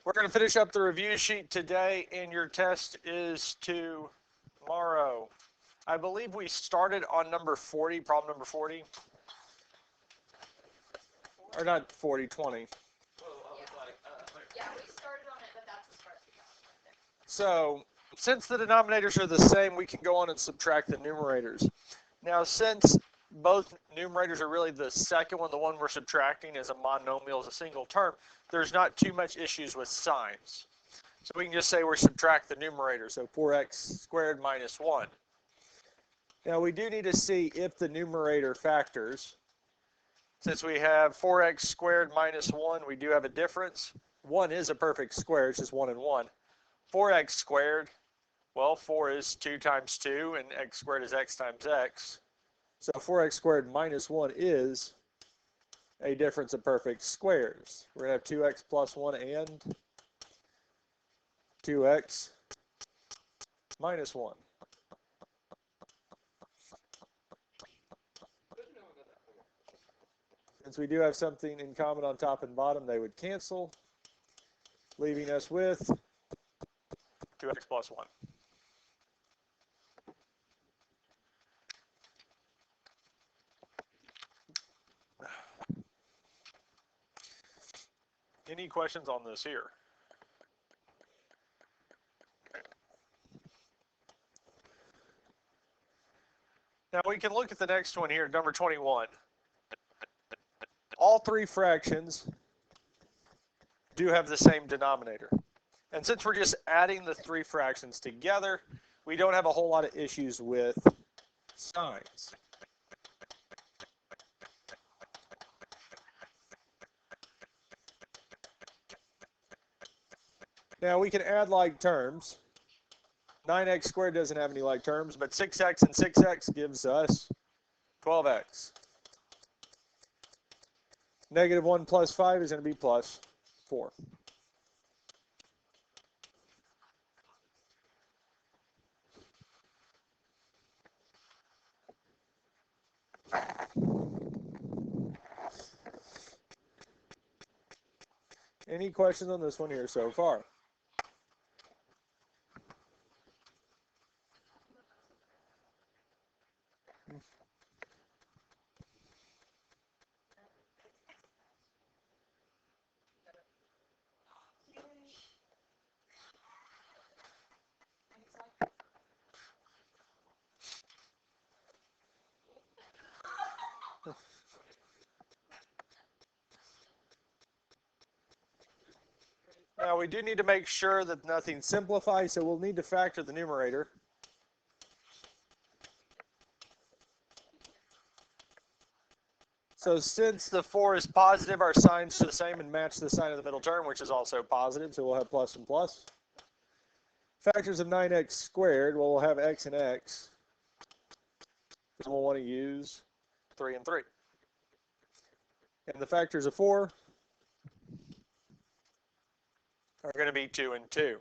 We're going to finish up the review sheet today, and your test is tomorrow. I believe we started on number 40, problem number 40. Or not 40, 20. Yeah, we started on it, but that's as far as we got right there. So, since the denominators are the same, we can go on and subtract the numerators. Now, since both numerators are really the second one, the one we're subtracting is a monomial, is a single term, there's not too much issues with signs. So we can just say we subtract the numerator, so 4x squared minus 1. Now we do need to see if the numerator factors. Since we have 4x squared minus 1, we do have a difference. 1 is a perfect square, it's just 1 and 1. 4x squared, well, 4 is 2 times 2, and x squared is x times x. So 4x squared minus 1 is a difference of perfect squares. We're going to have 2x plus 1 and 2x minus 1. Since we do have something in common on top and bottom, they would cancel, leaving us with 2x plus 1. Any questions on this here? Now we can look at the next one here, number 21. All three fractions do have the same denominator. And since we're just adding the three fractions together, we don't have a whole lot of issues with signs. Now we can add like terms. 9x squared doesn't have any like terms, but 6x and 6x gives us 12x. Negative 1 plus 5 is going to be plus 4. Any questions on this one here so far? Now we do need to make sure that nothing simplifies, so we'll need to factor the numerator. So since the 4 is positive, our signs are the same and match the sign of the middle term, which is also positive, so we'll have plus and plus. Factors of 9x squared, well, we'll have x and x. So we'll want to use 3 and 3. And the factors of 4 are going to be 2 and 2.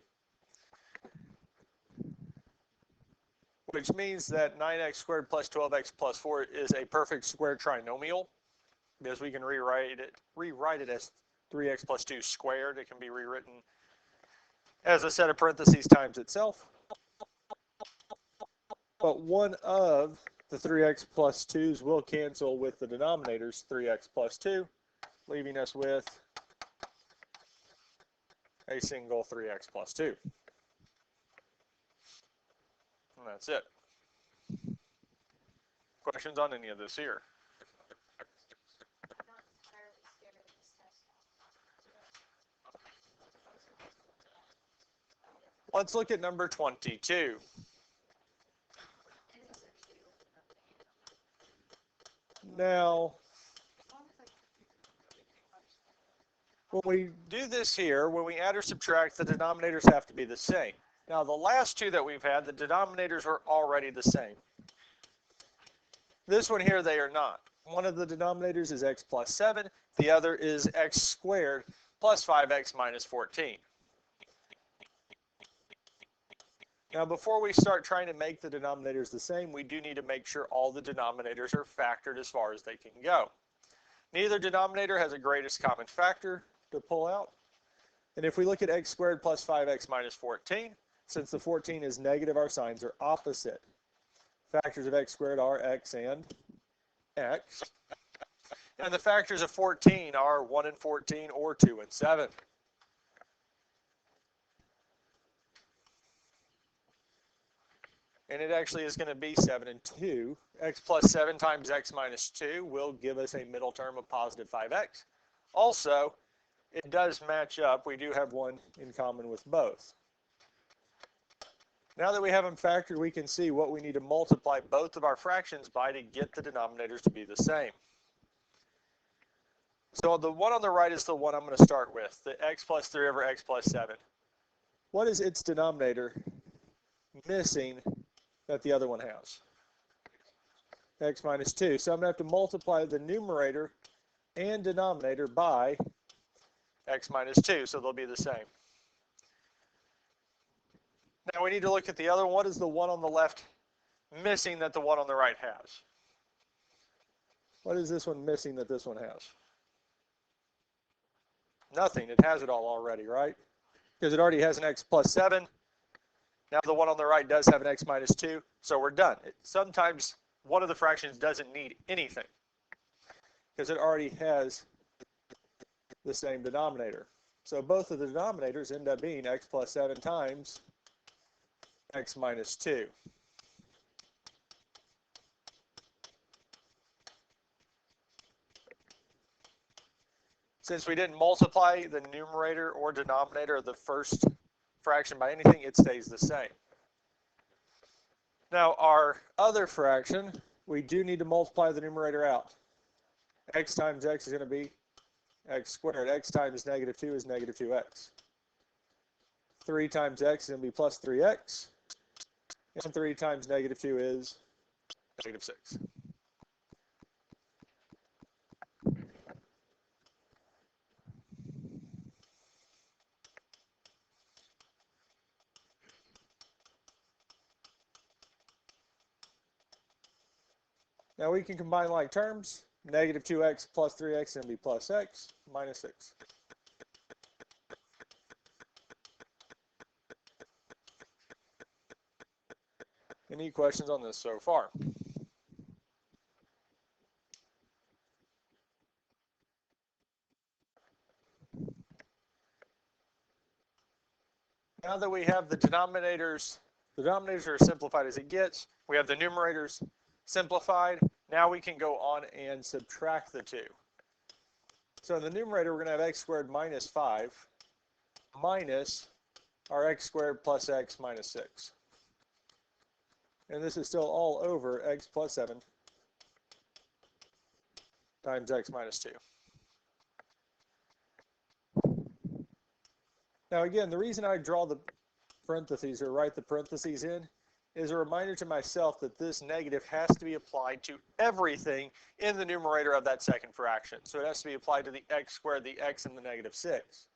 Which means that 9x squared plus 12x plus 4 is a perfect square trinomial, because we can rewrite it as 3x plus 2 squared. It can be rewritten as a set of parentheses times itself. But one of the 3x plus 2's will cancel with the denominators, 3x plus 2, leaving us with a single 3x plus 2. And that's it. Questions on any of this here? Let's look at number 22. Now, when we do this here, when we add or subtract, the denominators have to be the same. Now, the last two that we've had, the denominators are already the same. This one here, they are not. One of the denominators is x plus 7. The other is x squared plus 5x minus 14. Now, before we start trying to make the denominators the same, we do need to make sure all the denominators are factored as far as they can go. Neither denominator has a greatest common factor to pull out. And if we look at x squared plus 5x minus 14, since the 14 is negative, our signs are opposite. Factors of x squared are x and x. And the factors of 14 are 1 and 14 or 2 and 7. And it actually is going to be 7 and 2. X plus 7 times x minus 2 will give us a middle term of positive 5x. Also, it does match up. We do have one in common with both. Now that we have them factored, we can see what we need to multiply both of our fractions by to get the denominators to be the same. So the one on the right is the one I'm going to start with, the x plus 3 over x plus 7. What is its denominator missing that the other one has? X minus 2. So I'm going to have to multiply the numerator and denominator by x minus 2, so they'll be the same. Now we need to look at the other one. What is the one on the left missing that the one on the right has? What is this one missing that this one has? Nothing. It has it all already, right? Because it already has an x plus 7. Now the one on the right does have an x minus 2, so we're done. Sometimes one of the fractions doesn't need anything because it already has the same denominator. So both of the denominators end up being x plus 7 times x minus 2. Since we didn't multiply the numerator or denominator of the first fraction by anything, it stays the same. Now our other fraction, we do need to multiply the numerator out. X times x is going to be x squared. X times negative 2 is negative 2x. 3 times x is going to be plus 3x. And 3 times negative 2 is negative 6. Now we can combine like terms. Negative 2x plus 3x is going to be plus x minus 6. Any questions on this so far? Now that we have the denominators are simplified as it gets. We have the numerators simplified. Now we can go on and subtract the two. So in the numerator, we're going to have x squared minus 5 minus our x squared plus x minus 6. And this is still all over x plus 7 times x minus 2. Now again, the reason I draw the parentheses or write the parentheses in is a reminder to myself that this negative has to be applied to everything in the numerator of that second fraction. So it has to be applied to the x squared, the x, and the negative 6.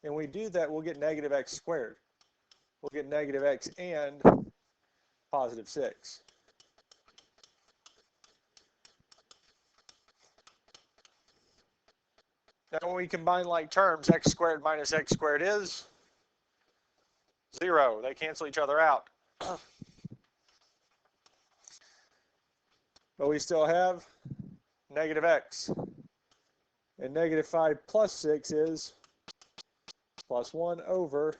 And we do that, we'll get negative x squared. We'll get negative x and positive 6. Now when we combine like terms, x squared minus x squared is 0. They cancel each other out. But we still have negative x. And negative 5 plus 6 is plus 1 over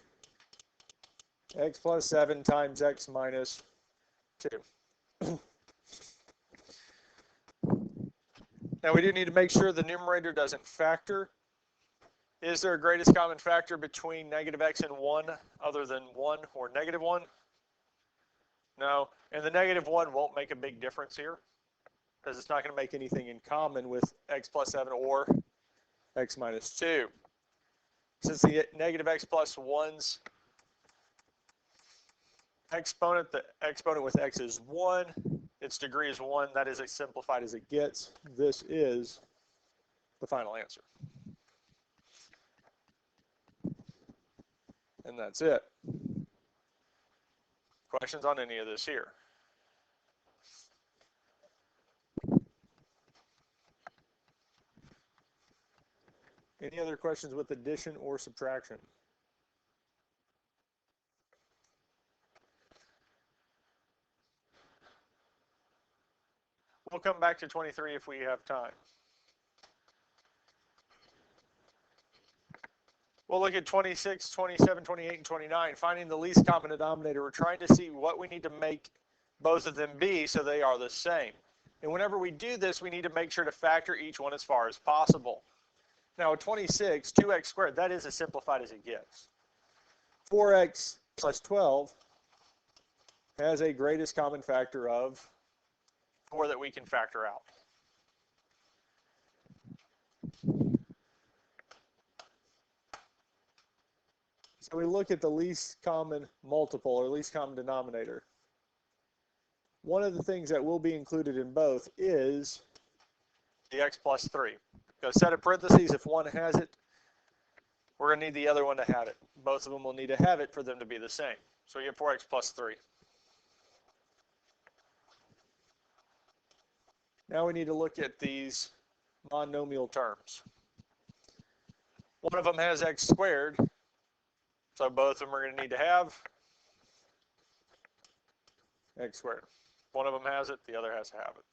x plus 7 times x minus 2. Now we do need to make sure the numerator doesn't factor. Is there a greatest common factor between negative x and 1 other than 1 or negative 1? No, and the negative 1 won't make a big difference here because it's not going to make anything in common with x plus 7 or x minus 2. Since the negative x plus 1's exponent, the exponent with x is 1, its degree is 1, that is as simplified as it gets. This is the final answer. And that's it. Questions on any of this here? Any other questions with addition or subtraction? We'll come back to 23 if we have time. We'll look at 26, 27, 28, and 29, finding the least common denominator. We're trying to see what we need to make both of them be so they are the same. And whenever we do this, we need to make sure to factor each one as far as possible. Now, at 26, 2x squared, that is as simplified as it gets. 4x plus 12 has a greatest common factor of 4 that we can factor out. So we look at the least common multiple or least common denominator. One of the things that will be included in both is the x plus 3. Go set of parentheses. If one has it, we're going to need the other one to have it. Both of them will need to have it for them to be the same. So we get 4x plus 3. Now we need to look at these monomial terms. One of them has x squared, so both of them are going to need to have x squared. One of them has it, the other has to have it.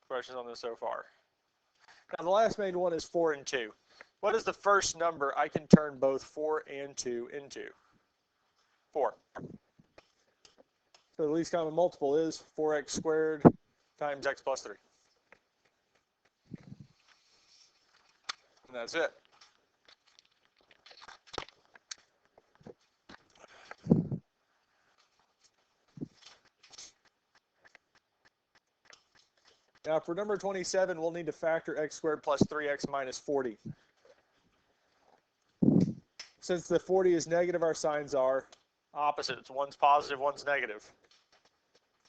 Questions on this so far? Now the last main one is 4 and 2. What is the first number I can turn both 4 and 2 into? 4. So the least common multiple is 4x squared times x plus 3. And that's it. Now for number 27, we'll need to factor x squared plus 3x minus 40. Since the 40 is negative, our signs are opposites. One's positive, one's negative.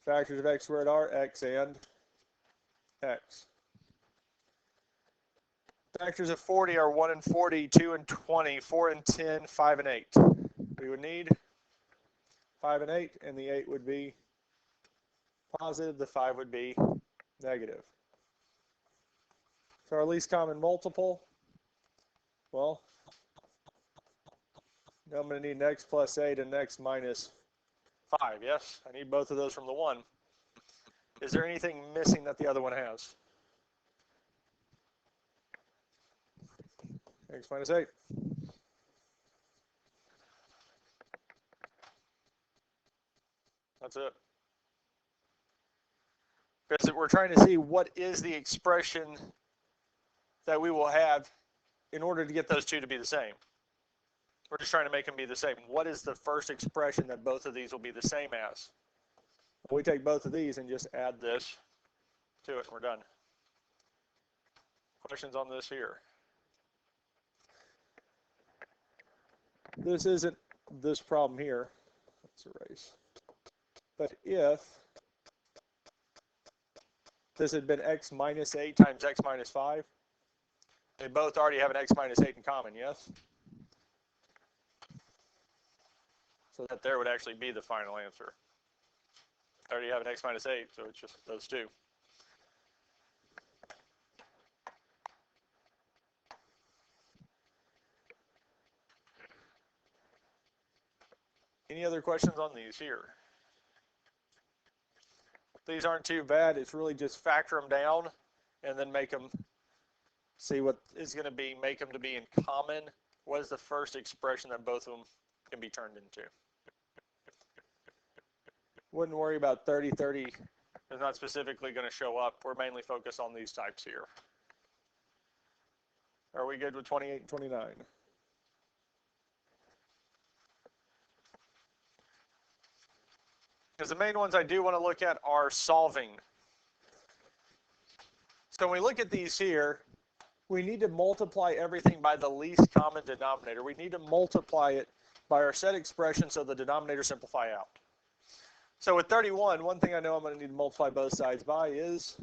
Factors of x squared are x and x. Factors of 40 are 1 and 40, 2 and 20, 4 and 10, 5 and 8. We would need 5 and 8, and the 8 would be positive, the 5 would be negative. So our least common multiple, well, now I'm going to need an x plus 8 and an x minus 5, yes? I need both of those from the 1. Is there anything missing that the other one has? X minus 8. That's it. Because we're trying to see what is the expression that we will have in order to get those two to be the same. We're just trying to make them be the same. What is the first expression that both of these will be the same as? We take both of these and just add this to it, and we're done. Questions on this here? This isn't this problem here. Let's erase. But if this had been x minus 8 times x minus 5, they both already have an x minus 8 in common, yes? So that there would actually be the final answer. I already have an x minus 8, so it's just those two. Any other questions on these here? These aren't too bad. It's really just factor them down and then make them, see what is going to be, make them to be in common. What is the first expression that both of them can be turned into? Wouldn't worry about 30, 30 is not specifically going to show up. We're mainly focused on these types here. Are we good with 28 and 29? Because the main ones I do want to look at are solving. So when we look at these here, we need to multiply everything by the least common denominator. We need to multiply it by our set expression so the denominators simplify out. So with 31, one thing I know I'm going to need to multiply both sides by is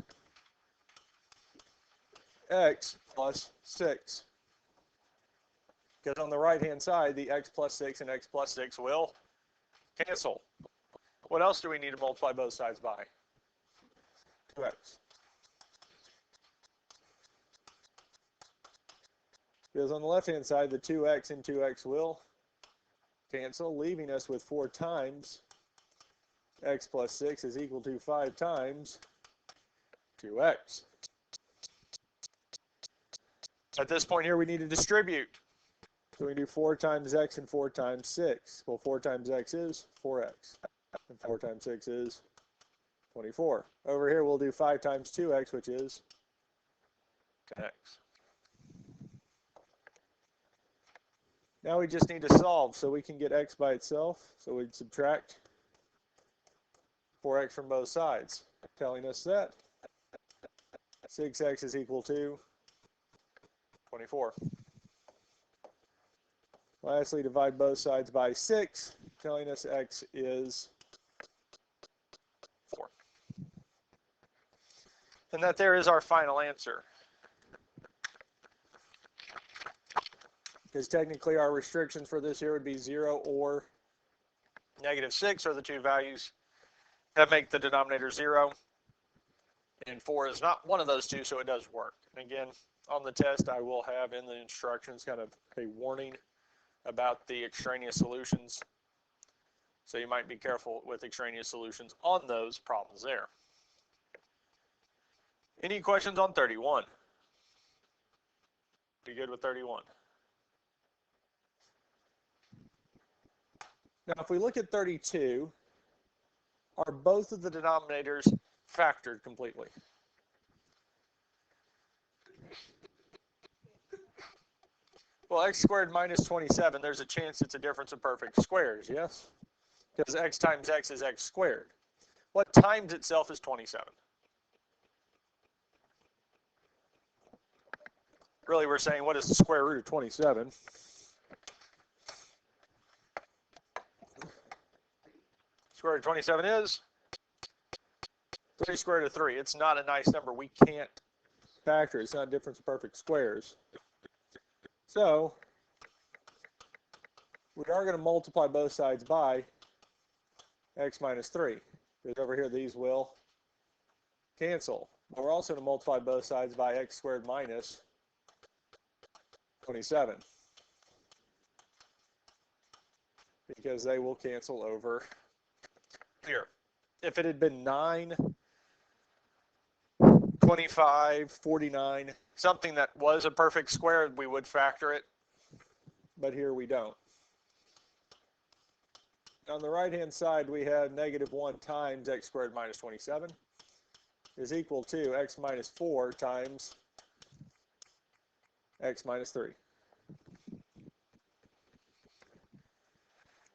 x plus 6. Because on the right-hand side, the x plus 6 and x plus 6 will cancel. What else do we need to multiply both sides by? 2x. Because on the left-hand side, the 2x and 2x will cancel, leaving us with 4 times x plus 6 is equal to 5 times 2x. At this point here, we need to distribute. So we do 4 times x and 4 times 6. Well, 4 times x is 4x, and 4 times 6 is 24. Over here, we'll do 5 times 2x, which is 10x. Now we just need to solve so we can get x by itself. So we'd subtract 4x from both sides, telling us that 6x is equal to 24. Lastly, divide both sides by 6, telling us x is 4. And that there is our final answer. Because technically our restrictions for this here would be 0 or -6 are the two values that make the denominator 0. And 4 is not one of those two, so it does work. And again, on the test, I will have in the instructions kind of a warning about the extraneous solutions. So you might be careful with extraneous solutions on those problems there. Any questions on 31? Be good with 31. Now, if we look at 32, are both of the denominators factored completely? Well, x squared minus 27, there's a chance it's a difference of perfect squares, yes? Because x times x is x squared. What times itself is 27? Really, we're saying, what is the square root of 27? Square root of 27 is 3 squared root of 3. It's not a nice number. We can't factor. It's not a difference of perfect squares. So we are going to multiply both sides by x minus 3. Because over here, these will cancel. But we're also going to multiply both sides by x squared minus 27. Because they will cancel over here. If it had been 9, 25, 49, something that was a perfect square, we would factor it. But here we don't. On the right-hand side, we have -1 times x squared minus 27 is equal to x minus 4 times x minus 3.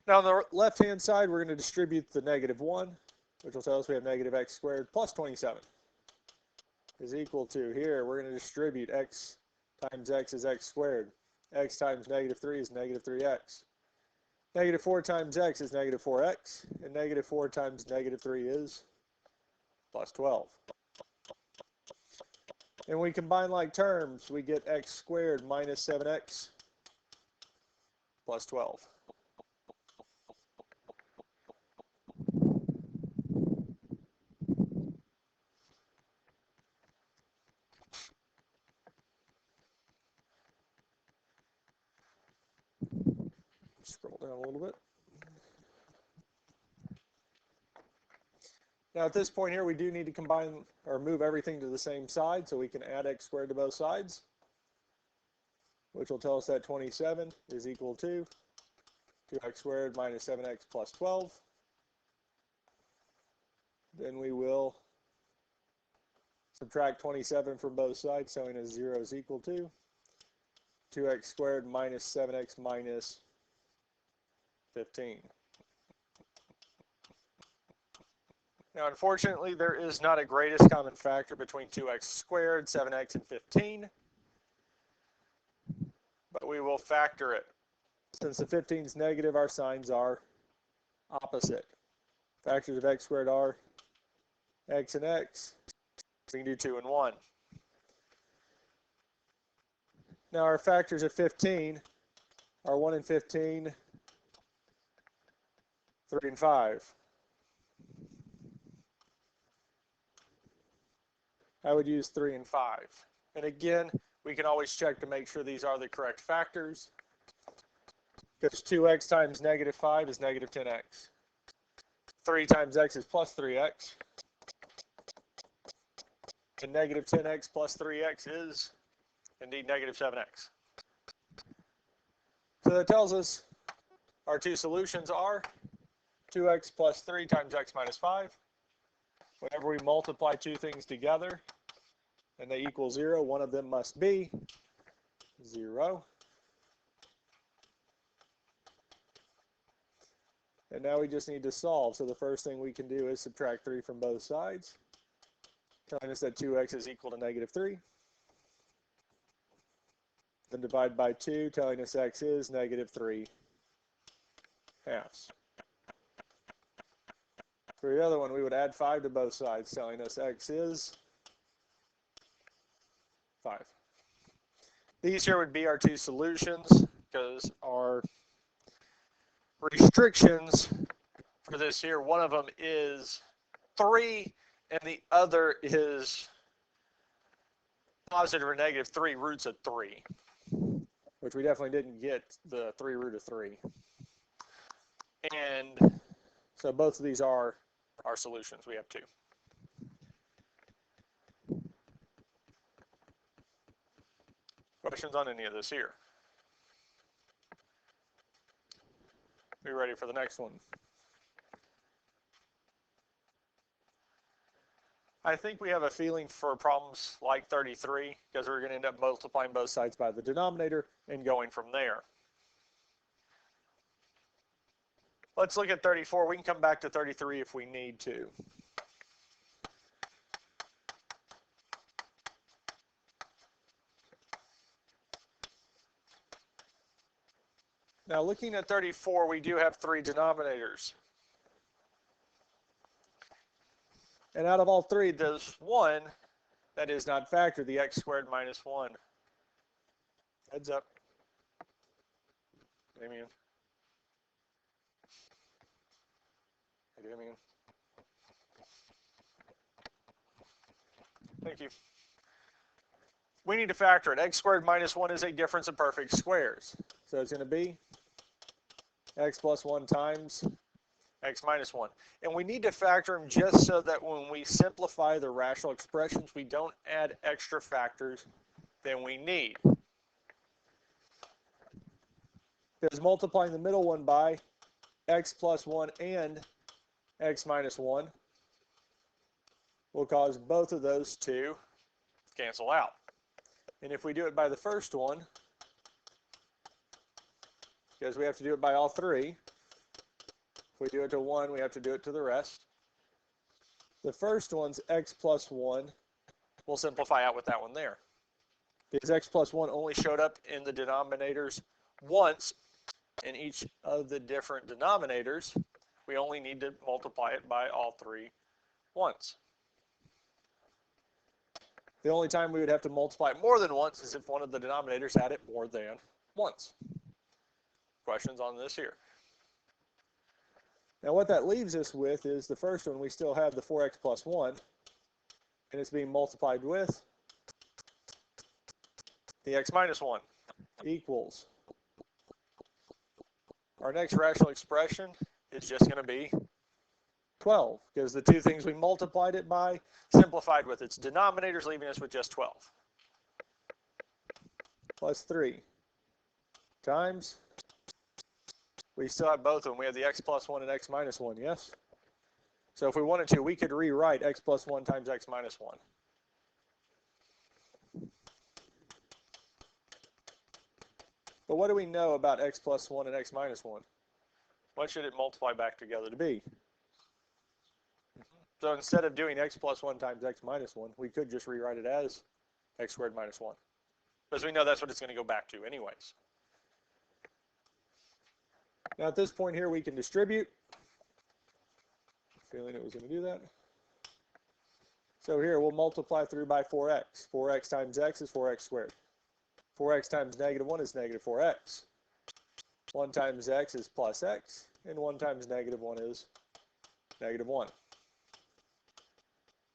Now on the left-hand side, we're going to distribute the -1, which will tell us we have -x squared plus 27 is equal to, here, we're going to distribute x times x is x squared. X times -3 is -3x. -4 times x is -4x, and -4 times -3 is plus 12. And when we combine like terms, we get x squared minus 7x plus 12. Scroll down a little bit. Now at this point here, we do need to combine or move everything to the same side, so we can add x squared to both sides, which will tell us that 27 is equal to 2x squared minus 7x plus 12. Then we will subtract 27 from both sides, showing us 0 is equal to 2x squared minus 7x minus 15. Now, unfortunately, there is not a greatest common factor between 2x squared, 7x, and 15, but we will factor it. Since the 15 is negative, our signs are opposite. Factors of x squared are x and x. We can do 2 and 1. Now, our factors of 15 are 1 and 15, 3 and 5. I would use 3 and 5. And again, We can always check to make sure these are the correct factors. Because 2x times negative 5 is negative 10x. 3 times x is plus 3x. And negative 10x plus 3x is indeed negative 7x. So that tells us our two solutions are 2x plus 3 times x minus 5. Whenever we multiply two things together and they equal 0, one of them must be 0. And now we just need to solve. So the first thing we can do is subtract 3 from both sides, telling us that 2x is equal to negative 3. Then divide by 2, telling us x is negative 3 halves. For the other one, we would add 5 to both sides, telling us x is 5. These here would be our two solutions, because our restrictions for this here, one of them is 3, and the other is positive or negative 3 roots of 3, which we definitely didn't get the 3 root of 3. And so both of these are our solutions. We have two. Questions on any of this here? Be ready for the next one. I think we have a feeling for problems like 33 because we're going to end up multiplying both sides by the denominator and going from there. Let's look at 34. We can come back to 33 if we need to. Now looking at 34, we do have 3 denominators. And out of all 3, there's one that is not factored, the x squared minus 1. Heads up. Damien. Hey, Damien. Thank you. We need to factor it. X squared minus 1 is a difference of perfect squares. So it's going to be x plus 1 times x minus 1. And we need to factor them just so that when we simplify the rational expressions, we don't add extra factors than we need. Because multiplying the middle one by x plus 1 and x minus 1 will cause both of those to cancel out. And if we do it by the first one, because we have to do it by all 3, if we do it to 1, we have to do it to the rest. The first one's x plus 1 will simplify out with that one there. Because x plus 1 only showed up in the denominators once in each of the different denominators. We only need to multiply it by all 3 once. The only time we would have to multiply it more than once is if one of the denominators had it more than once. Questions on this here? Now what that leaves us with is the first one, we still have the 4x plus 1, and it's being multiplied with the x minus 1 equals. Our next rational expression is just going to be 12, because the two things we multiplied it by simplified with its denominators, leaving us with just 12. Plus 3 times, we still have both of them. We have the x plus 1 and x minus 1, yes? So if we wanted to, we could rewrite x plus 1 times x minus 1. But what do we know about x plus 1 and x minus 1? What should it multiply back together to be? So instead of doing x plus 1 times x minus 1, we could just rewrite it as x squared minus 1. Because we know that's what it's going to go back to anyways. Now at this point here, we can distribute. Feeling it was going to do that. So here, we'll multiply through by 4x. 4x times x is 4x squared. 4x times negative 1 is negative 4x. 1 times x is plus x. And 1 times negative 1 is negative 1.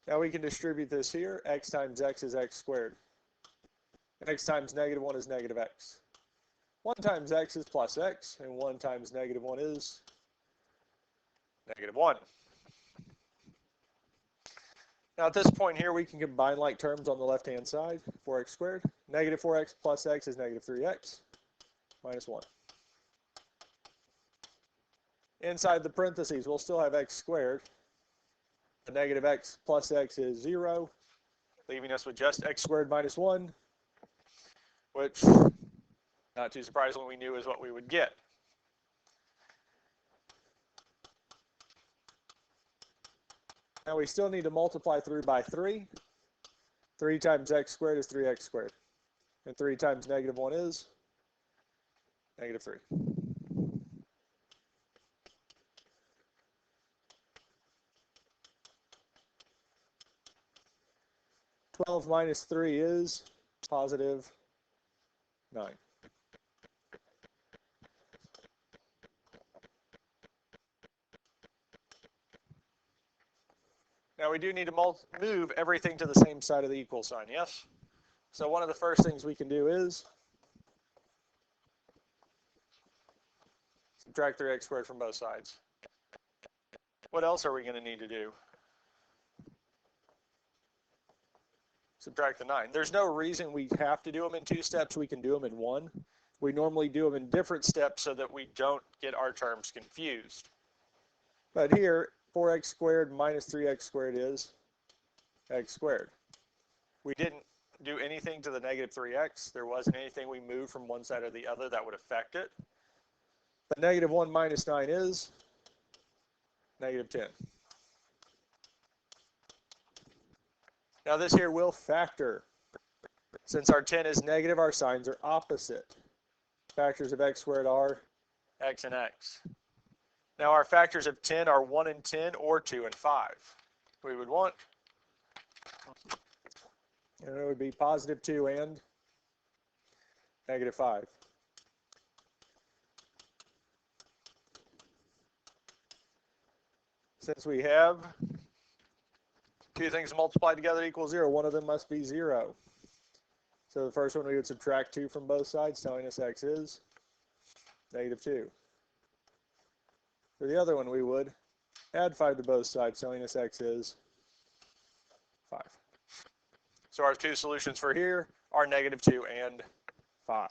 Now we can distribute this here. X times x is x squared. X times negative 1 is negative x. 1 times x is plus x, and 1 times negative 1 is negative 1. Now at this point here, we can combine like terms on the left-hand side. 4x squared. Negative 4x plus x is negative 3x minus 1. Inside the parentheses, we'll still have x squared. The negative x plus x is 0, leaving us with just x squared minus 1, which, not too surprisingly, we knew is what we would get. Now we still need to multiply through by 3. 3 times x squared is 3x squared. And 3 times negative 1 is negative 3. 12 minus 3 is positive 9. Now we do need to move everything to the same side of the equal sign, yes? So one of the first things we can do is subtract 3x squared from both sides. What else are we going to need to do? Subtract the 9. There's no reason we have to do them in 2 steps. We can do them in 1. We normally do them in different steps so that we don't get our terms confused. But here, 4x squared minus 3x squared is x squared. We didn't do anything to the negative 3x. There wasn't anything we moved from one side or the other that would affect it. But negative 1 minus 9 is negative 10. Now this here will factor. Since our 10 is negative, our signs are opposite. Factors of x squared are x and x. Now our factors of 10 are 1 and 10 or 2 and 5. We would want, and it would be positive 2 and negative 5. Since we have 2 things multiplied together equals 0, one of them must be 0. So the first one we would subtract 2 from both sides, telling us x is negative 2. For the other one, we would add 5 to both sides, telling us x is 5. So our 2 solutions for here are negative 2 and 5.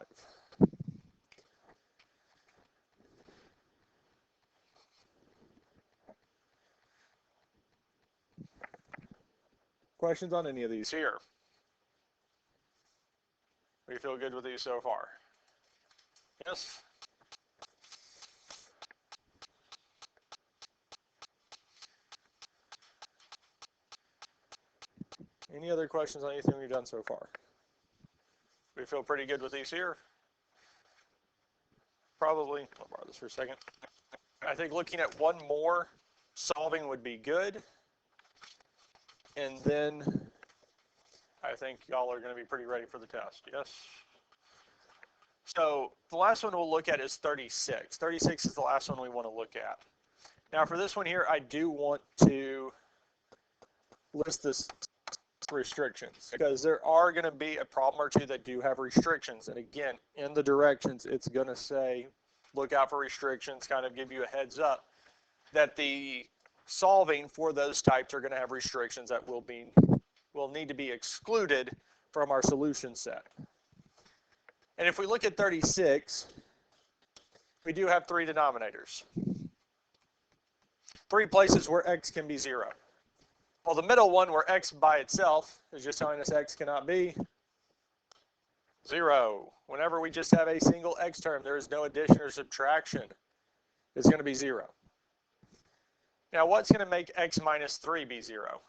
Questions on any of these here? We feel good with these so far? Yes? Any other questions on anything we've done so far? We feel pretty good with these here. Probably, I'll borrow this for a second. I think looking at one more solving would be good. And then I think y'all are going to be pretty ready for the test, yes? So the last one we'll look at is 36. 36 is the last one we want to look at. Now for this one here, I do want to list this restrictions because there are going to be a problem or two that do have restrictions. And again, in the directions, it's going to say, look out for restrictions, kind of give you a heads up that the solving for those types are going to have restrictions that will need to be excluded from our solution set. And if we look at 36, we do have 3 denominators. 3 places where x can be 0. Well, the middle one where x by itself is just telling us x cannot be 0. Whenever we just have a single x term, there is no addition or subtraction. It's going to be 0. Now, what's going to make x minus 3 be 0?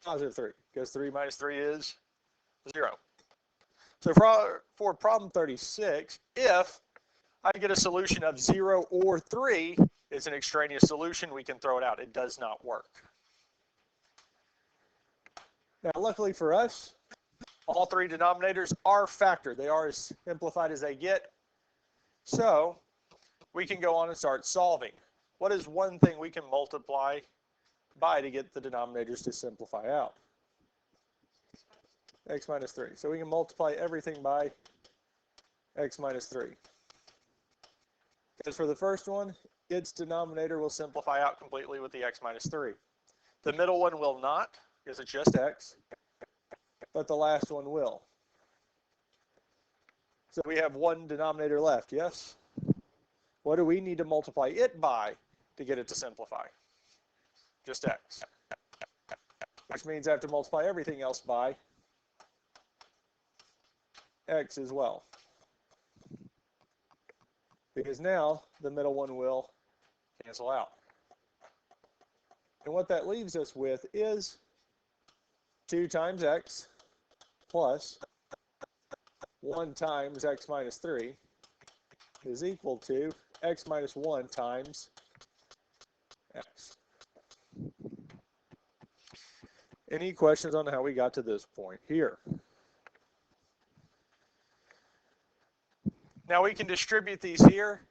Positive 3, because 3 minus 3 is 0. So for problem 36, if I get a solution of 0 or 3, it's an extraneous solution, we can throw it out. It does not work. Now, luckily for us, all 3 denominators are factored. They are as simplified as they get. So we can go on and start solving. What is one thing we can multiply by to get the denominators to simplify out? x minus 3. So we can multiply everything by x minus 3. Because for the first one, its denominator will simplify out completely with the x minus 3. The middle one will not, because it's just x, but the last one will. So we have one denominator left, yes? What do we need to multiply it by to get it to simplify? Just x. Which means I have to multiply everything else by x as well. Because now the middle one will cancel out. And what that leaves us with is 2 times x plus 1 times x minus 3 is equal to x minus 1 times x. Any questions on how we got to this point here? Now we can distribute these here.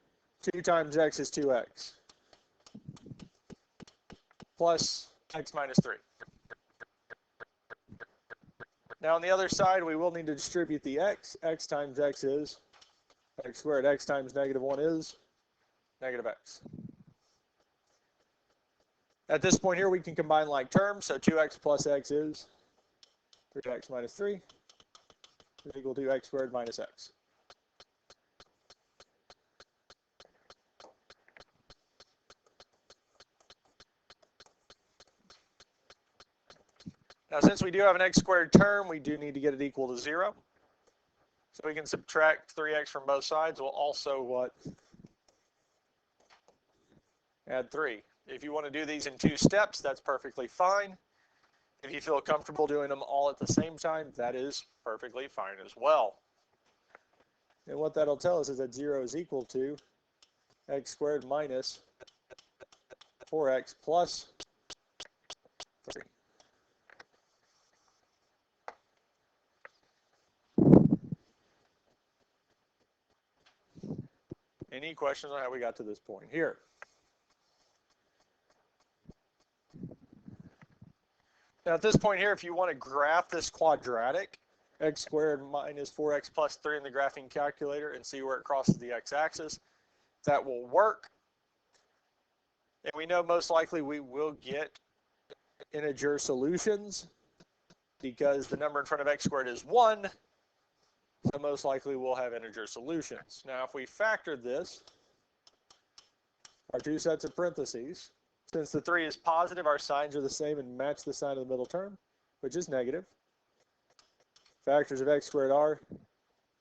2 times x is 2x plus x minus 3. Now on the other side, we will need to distribute the x. X times x is x squared. X times negative 1 is negative x. At this point here, we can combine like terms. So 2x plus x is 3x minus 3 is equal to x squared minus x. Now, since we do have an x squared term, we do need to get it equal to 0. So we can subtract 3x from both sides. We'll also what? Add 3. If you want to do these in 2 steps, that's perfectly fine. If you feel comfortable doing them all at the same time, that is perfectly fine as well. And what that'll tell us is that 0 is equal to x squared minus 4x plus 3. Any questions on how we got to this point here? Now at this point here, if you want to graph this quadratic, x squared minus 4x plus 3 in the graphing calculator and see where it crosses the x-axis, that will work. And we know most likely we will get integer solutions because the number in front of x squared is 1. So most likely we'll have integer solutions. Now if we factor this, our 2 sets of parentheses, since the 3 is positive, our signs are the same and match the sign of the middle term, which is negative. Factors of x squared are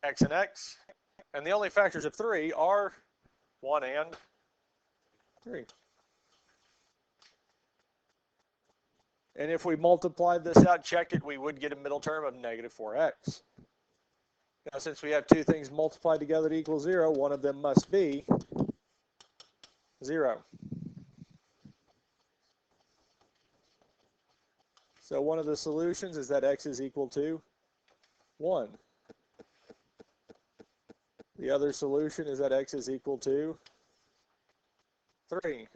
x and x. And the only factors of 3 are 1 and 3. And if we multiplied this out, checked it, we would get a middle term of negative 4x. Now, since we have 2 things multiplied together to equal 0, one of them must be 0. So one of the solutions is that x is equal to 1. The other solution is that x is equal to 3.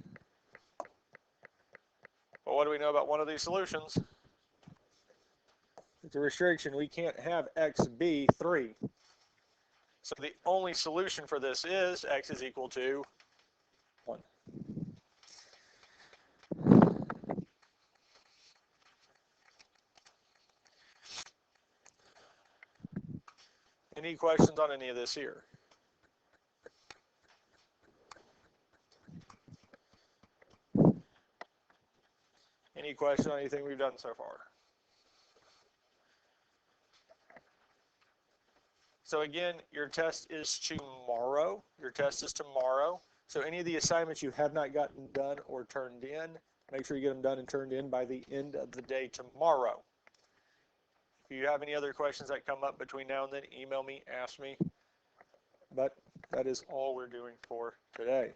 Well, what do we know about one of these solutions? It's a restriction. We can't have x be 3. So the only solution for this is x is equal to 1. Any questions on any of this here? Any question on anything we've done so far? So again, your test is tomorrow. Your test is tomorrow. So any of the assignments you have not gotten done or turned in, make sure you get them done and turned in by the end of the day tomorrow. If you have any other questions that come up between now and then, email me, ask me. But that is all we're doing for today.